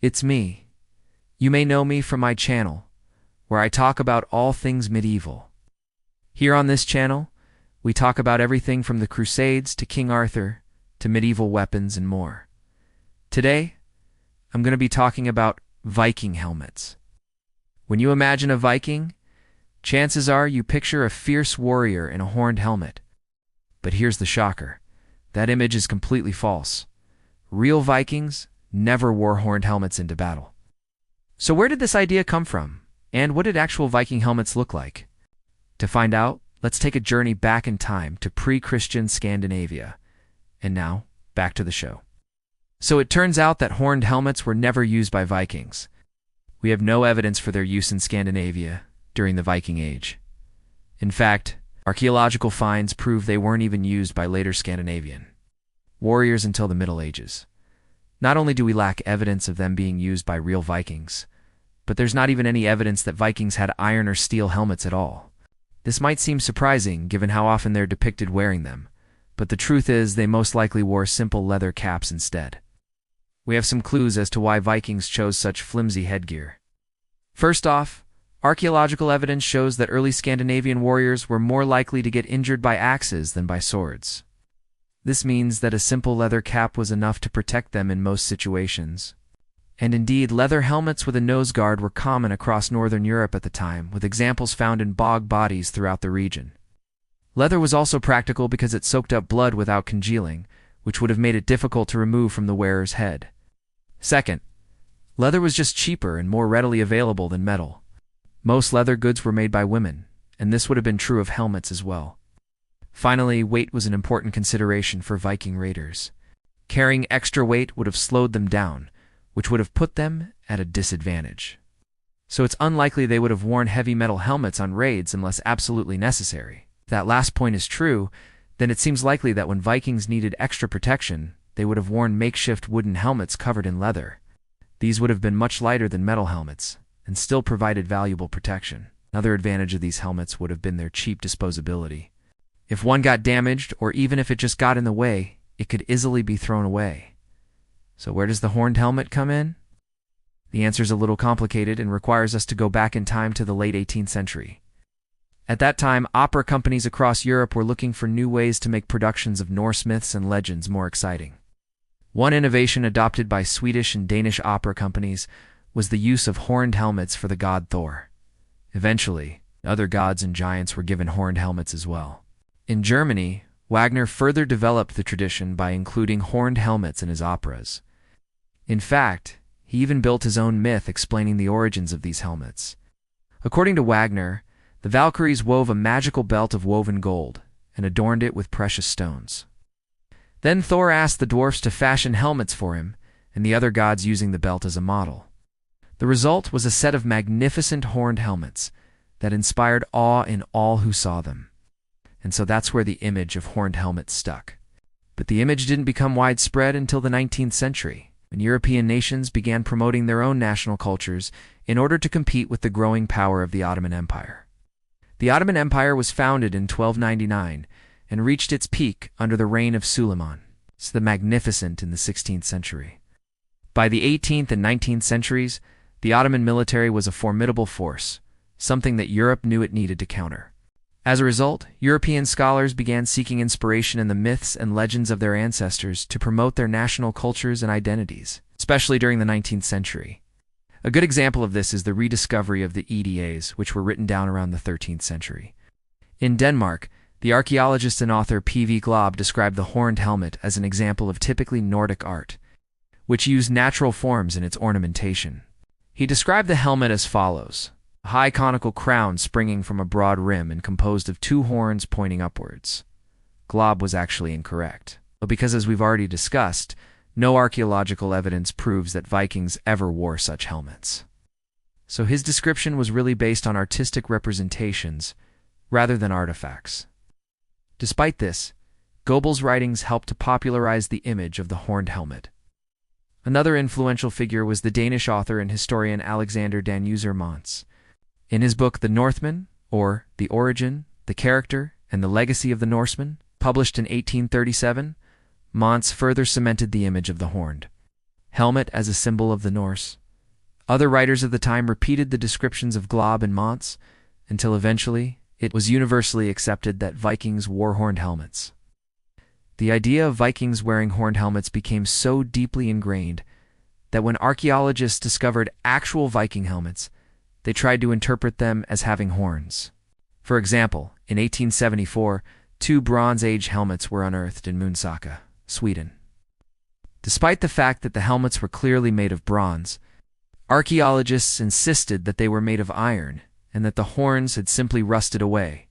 It's me. You may know me from my channel, where I talk about all things medieval. Here on this channel, we talk about everything from the Crusades to King Arthur to medieval weapons and more. Today, I'm going to be talking about Viking helmets. When you imagine a Viking, chances are you picture a fierce warrior in a horned helmet. But here's the shocker. That image is completely false. Real Vikings never wore horned helmets into battle. So where did this idea come from? And what did actual Viking helmets look like? To find out, let's take a journey back in time to pre-Christian Scandinavia. And now, back to the show. So it turns out that horned helmets were never used by Vikings. We have no evidence for their use in Scandinavia during the Viking Age. In fact, archaeological finds prove they weren't even used by later Scandinavian warriors until the Middle Ages. Not only do we lack evidence of them being used by real Vikings, but there's not even any evidence that Vikings had iron or steel helmets at all. This might seem surprising given how often they're depicted wearing them, but the truth is they most likely wore simple leather caps instead. We have some clues as to why Vikings chose such flimsy headgear. First off, archaeological evidence shows that early Scandinavian warriors were more likely to get injured by axes than by swords. This means that a simple leather cap was enough to protect them in most situations. And indeed, leather helmets with a nose guard were common across northern Europe at the time, with examples found in bog bodies throughout the region. Leather was also practical because it soaked up blood without congealing, which would have made it difficult to remove from the wearer's head. Second, leather was just cheaper and more readily available than metal. Most leather goods were made by women, and this would have been true of helmets as well. Finally, weight was an important consideration for Viking raiders. Carrying extra weight would have slowed them down, which would have put them at a disadvantage. So it's unlikely they would have worn heavy metal helmets on raids unless absolutely necessary. If that last point is true, then it seems likely that when Vikings needed extra protection, they would have worn makeshift wooden helmets covered in leather. These would have been much lighter than metal helmets, and still provided valuable protection. Another advantage of these helmets would have been their cheap disposability. If one got damaged, or even if it just got in the way, it could easily be thrown away. So where does the horned helmet come in? The answer is a little complicated and requires us to go back in time to the late 18th century. At that time, opera companies across Europe were looking for new ways to make productions of Norse myths and legends more exciting. One innovation adopted by Swedish and Danish opera companies was the use of horned helmets for the god Thor. Eventually, other gods and giants were given horned helmets as well. In Germany, Wagner further developed the tradition by including horned helmets in his operas. In fact, he even built his own myth explaining the origins of these helmets. According to Wagner, the Valkyries wove a magical belt of woven gold and adorned it with precious stones. Then Thor asked the dwarfs to fashion helmets for him, and the other gods using the belt as a model. The result was a set of magnificent horned helmets that inspired awe in all who saw them. And so that's where the image of horned helmets stuck. But the image didn't become widespread until the 19th century, when European nations began promoting their own national cultures in order to compete with the growing power of the Ottoman Empire. The Ottoman Empire was founded in 1299 and reached its peak under the reign of Suleiman the Magnificent in the 16th century. By the 18th and 19th centuries, the Ottoman military was a formidable force, something that Europe knew it needed to counter. As a result, European scholars began seeking inspiration in the myths and legends of their ancestors to promote their national cultures and identities, especially during the 19th century. A good example of this is the rediscovery of the EDAs, which were written down around the 13th century. In Denmark, the archaeologist and author P.V. Glob described the horned helmet as an example of typically Nordic art, which used natural forms in its ornamentation. He described the helmet as follows: a high conical crown springing from a broad rim and composed of two horns pointing upwards. Glob was actually incorrect, but because, as we've already discussed, no archaeological evidence proves that Vikings ever wore such helmets. So his description was really based on artistic representations rather than artifacts. Despite this, Goebel's writings helped to popularize the image of the horned helmet. Another influential figure was the Danish author and historian Alexander Danuser Mons. In his book The Northmen, or The Origin, the Character, and the Legacy of the Norsemen, published in 1837, Mons further cemented the image of the horned helmet as a symbol of the Norse. Other writers of the time repeated the descriptions of Glob and Mons until eventually it was universally accepted that Vikings wore horned helmets. The idea of Vikings wearing horned helmets became so deeply ingrained that when archaeologists discovered actual Viking helmets, they tried to interpret them as having horns. For example, in 1874, 2 Bronze Age helmets were unearthed in Munsaka, Sweden. Despite the fact that the helmets were clearly made of bronze, archaeologists insisted that they were made of iron and that the horns had simply rusted away.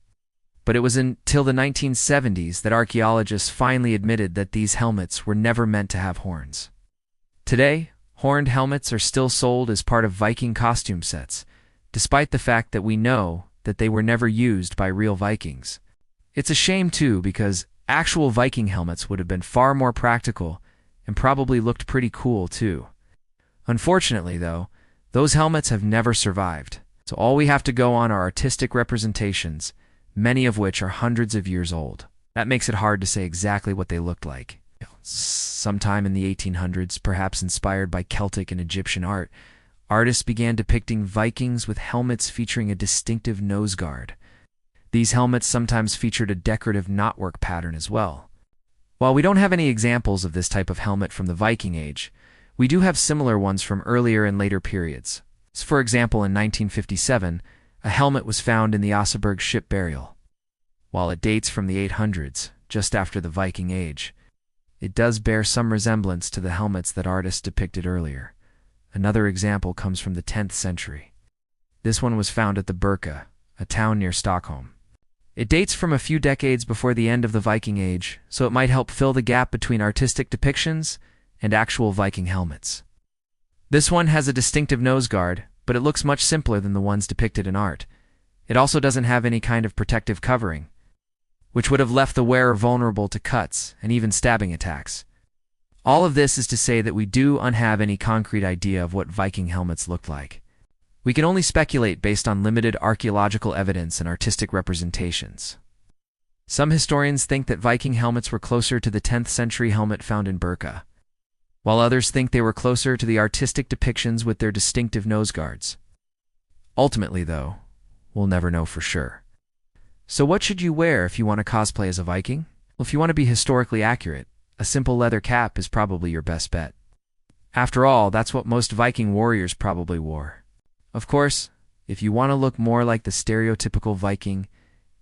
But it was until the 1970s that archaeologists finally admitted that these helmets were never meant to have horns. Today, horned helmets are still sold as part of Viking costume sets, despite the fact that we know that they were never used by real Vikings. It's a shame too, because actual Viking helmets would have been far more practical and probably looked pretty cool too. Unfortunately though, those helmets have never survived, so all we have to go on are artistic representations, many of which are hundreds of years old. That makes it hard to say exactly what they looked like. Sometime in the 1800s, perhaps inspired by Celtic and Egyptian art, artists began depicting Vikings with helmets featuring a distinctive nose guard. These helmets sometimes featured a decorative knotwork pattern as well. While we don't have any examples of this type of helmet from the Viking Age, we do have similar ones from earlier and later periods. For example, in 1957, a helmet was found in the Oseberg ship burial. While it dates from the 800s, just after the Viking Age, it does bear some resemblance to the helmets that artists depicted earlier. Another example comes from the 10th century. This one was found at the Birka, a town near Stockholm. It dates from a few decades before the end of the Viking Age, so it might help fill the gap between artistic depictions and actual Viking helmets. This one has a distinctive nose guard, but it looks much simpler than the ones depicted in art. It also doesn't have any kind of protective covering, which would have left the wearer vulnerable to cuts and even stabbing attacks. All of this is to say that we don't have any concrete idea of what Viking helmets looked like. We can only speculate based on limited archaeological evidence and artistic representations. Some historians think that Viking helmets were closer to the 10th century helmet found in Birka, while others think they were closer to the artistic depictions with their distinctive nose guards. Ultimately, though, we'll never know for sure. So what should you wear if you want to cosplay as a Viking? Well, if you want to be historically accurate, a simple leather cap is probably your best bet. After all, that's what most Viking warriors probably wore. Of course, if you want to look more like the stereotypical Viking,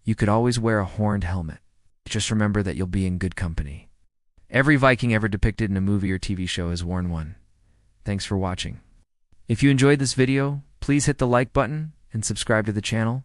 you could always wear a horned helmet. Just remember that you'll be in good company. Every Viking ever depicted in a movie or TV show has worn one. Thanks for watching. If you enjoyed this video, please hit the like button and subscribe to the channel.